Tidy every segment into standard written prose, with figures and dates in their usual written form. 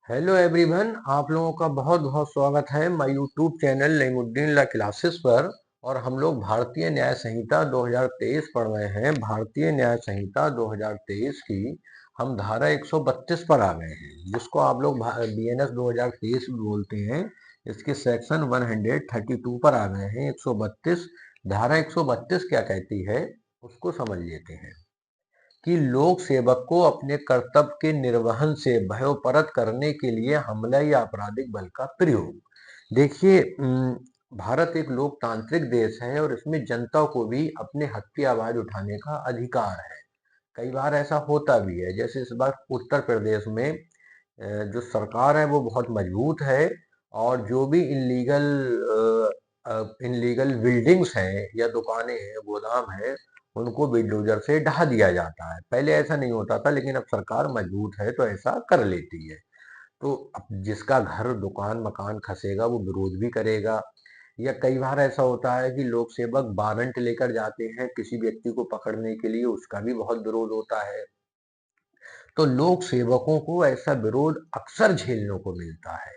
Hello everyone, आप लोगों का बहुत बहुत स्वागत है my YouTube channel Naimuddin law classes पर। और हम लोग भारतीय न्याय संहिता 2023 पढ़ रहे हैं। भारतीय न्याय संहिता 2023 की हम धारा 132 पर आ गए हैं, जिसको आप लोग बीएनएस 2023 भी बोलते हैं। इसके सेक्शन 132 पर आ गए हैं। 132 धारा 132 क्या कहती है उसको समझ लेते हैं कि लोक सेवक को अपने कर्तव्य के निर्वहन से भयोपरत करने के लिए हमला या आपराधिक बल का प्रयोग। देखिए, भारत एक लोकतांत्रिक देश है और इसमें जनता को भी अपने हक की आवाज उठाने का अधिकार है। कई बार ऐसा होता भी है, जैसे इस बार उत्तर प्रदेश में जो सरकार है वो बहुत मजबूत है, और जो भी इनलीगल बिल्डिंग्स हैं या दुकानें हैं, गोदाम है, उनको बिल्डोजर से ढहा दिया जाता है। पहले ऐसा नहीं होता था, लेकिन अब सरकार मजबूत है तो ऐसा कर लेती है। तो अब जिसका घर दुकान मकान खसेगा वो विरोध भी करेगा। या कई बार ऐसा होता है कि लोक सेवक वारंट लेकर जाते हैं किसी व्यक्ति को पकड़ने के लिए, उसका भी बहुत विरोध होता है। तो लोक सेवकों को ऐसा विरोध अक्सर झेलने को मिलता है।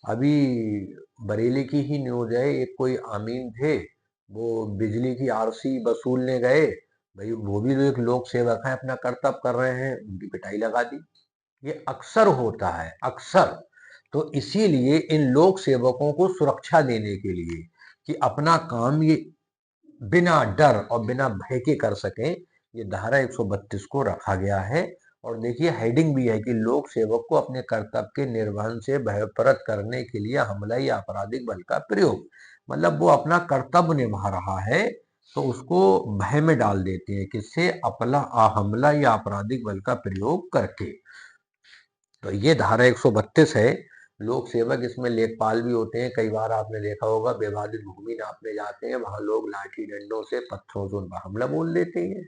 अभी बरेली की ही न्यूज है, एक कोई आमीन थे, वो बिजली की आरसी वसूलने गए। भाई वो भी तो एक लोक सेवक है, अपना कर्तव्य कर रहे हैं, उनकी पिटाई लगा दी। ये अक्सर होता है, अक्सर। तो इसीलिए इन लोक सेवकों को सुरक्षा देने के लिए कि अपना काम ये बिना डर और बिना भय के कर सकें, ये धारा 132 को रखा गया है। और देखिए हेडिंग भी है कि लोक सेवक को अपने कर्तव्य के निर्वहन से भयप्रत करने के लिए हमला या आपराधिक बल का प्रयोग। मतलब वो अपना कर्तव्य निभा रहा है तो उसको भय में डाल देते हैं, किससे? अपना हमला या आपराधिक बल का प्रयोग करके। तो ये धारा 132 है। लोक सेवक इसमें लेखपाल भी होते हैं। कई बार आपने देखा होगा, विवादित भूमि नापने जाते हैं, वहां लोग लाठी डंडों से पत्थरों से उन पर हमला बोल देते हैं।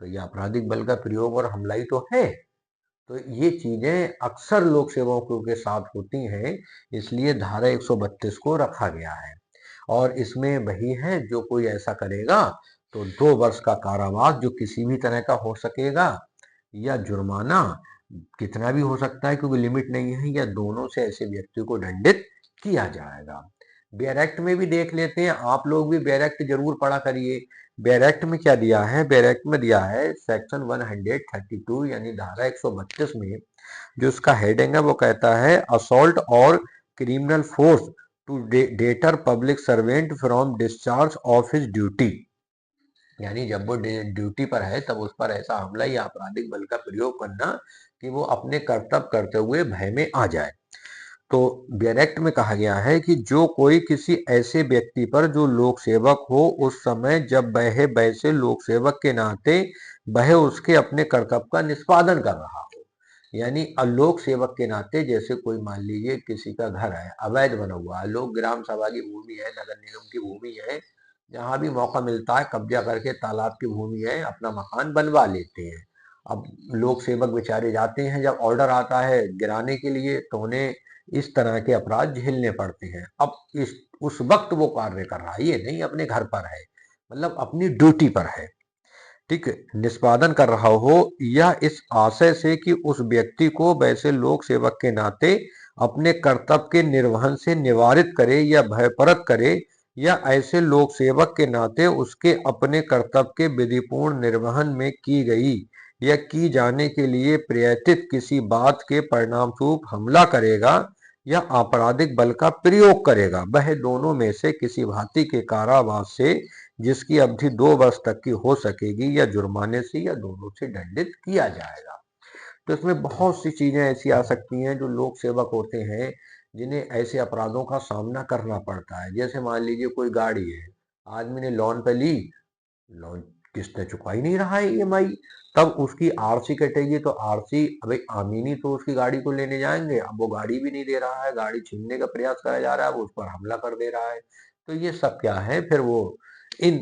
तो ये आपराधिक बल का प्रयोग और हमला ही तो है। तो ये चीजें अक्सर लोक सेवकों के साथ होती हैं, इसलिए धारा 132 को रखा गया है। और इसमें वही है, जो कोई ऐसा करेगा तो 2 वर्ष का कारावास जो किसी भी तरह का हो सकेगा, या जुर्माना कितना भी हो सकता है, क्योंकि लिमिट नहीं है, या दोनों से ऐसे व्यक्ति को दंडित किया जाएगा। बेयर एक्ट में भी देख लेते हैं, आप लोग भी बेयर एक्ट जरूर पढ़ा करिए। बेयर एक्ट में क्या दिया है? बेयर एक्ट में दिया है सेक्शन 132 यानी धारा 132 में जो उसका हेडिंग है वो कहता है असॉल्ट और criminal force to deter public servant from discharge of his duty. यानी जब वो ड्यूटी पर है तब उस पर ऐसा हमला या आपराधिक बल का प्रयोग करना कि वो अपने कर्तव्य करते हुए भय में आ जाए। तो डायरेक्ट में कहा गया है कि जो कोई किसी ऐसे व्यक्ति पर जो लोक सेवक हो उस समय जब वह वैसे लोक सेवक के नाते वह उसके अपने कर्तव्य का निष्पादन कर रहा हो, यानी अलोक सेवक के नाते, जैसे कोई मान लीजिए किसी का घर है अवैध बना हुआ है, लोग ग्राम सभा की भूमि है, नगर निगम की भूमि है, जहां भी मौका मिलता है कब्जा करके तालाब की भूमि है अपना मकान बनवा लेते हैं। अब लोक सेवक बेचारे जाते हैं, जब ऑर्डर आता है गिराने के लिए तो उन्हें इस तरह के अपराध झेलने पड़ते हैं। अब इस उस वक्त वो कार्य कर रहा है, ये नहीं अपने घर पर है, मतलब अपनी ड्यूटी पर है, ठीक है, निष्पादन कर रहा हो, या इस आशय से कि उस व्यक्ति को वैसे लोक सेवक के नाते अपने कर्तव्य के निर्वहन से निवारित करे या भयपरत करे, या ऐसे लोक सेवक के नाते उसके अपने कर्तव्य के विधिपूर्ण निर्वहन में की गई या की जाने के लिए प्रयत्नित किसी बात के परिणाम स्वरूप हमला करेगा या आपराधिक बल का प्रयोग करेगा, वह दोनों में से किसी भांति के कारावास से जिसकी अवधि 2 वर्ष तक की हो सकेगी या जुर्माने से या दोनों से दंडित किया जाएगा। तो इसमें बहुत सी चीजें ऐसी आ सकती हैं जो लोक सेवक होते हैं जिन्हें ऐसे अपराधों का सामना करना पड़ता है। जैसे मान लीजिए कोई गाड़ी है, आदमी ने लोन पे ली, लोन किस्त चुका ही नहीं रहा है ईएमआई, तब उसकी आरसी कटेगी। तो आरसी, अबे आमीनी तो उसकी गाड़ी को लेने जाएंगे, अब वो गाड़ी भी नहीं दे रहा है, गाड़ी छीनने का प्रयास करा जा रहा है, वो उस पर हमला कर दे रहा है। तो ये सब क्या है, फिर वो इन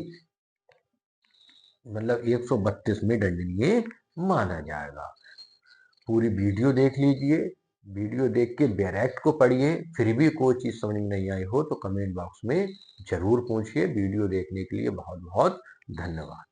मतलब 132 में दंडनीय माना जाएगा। पूरी वीडियो देख लीजिए, वीडियो देख के डायरेक्ट को पढ़िए। फिर भी कोई चीज समझ में नहीं आई हो तो कमेंट बॉक्स में जरूर पूछिए। वीडियो देखने के लिए बहुत बहुत धन्यवाद।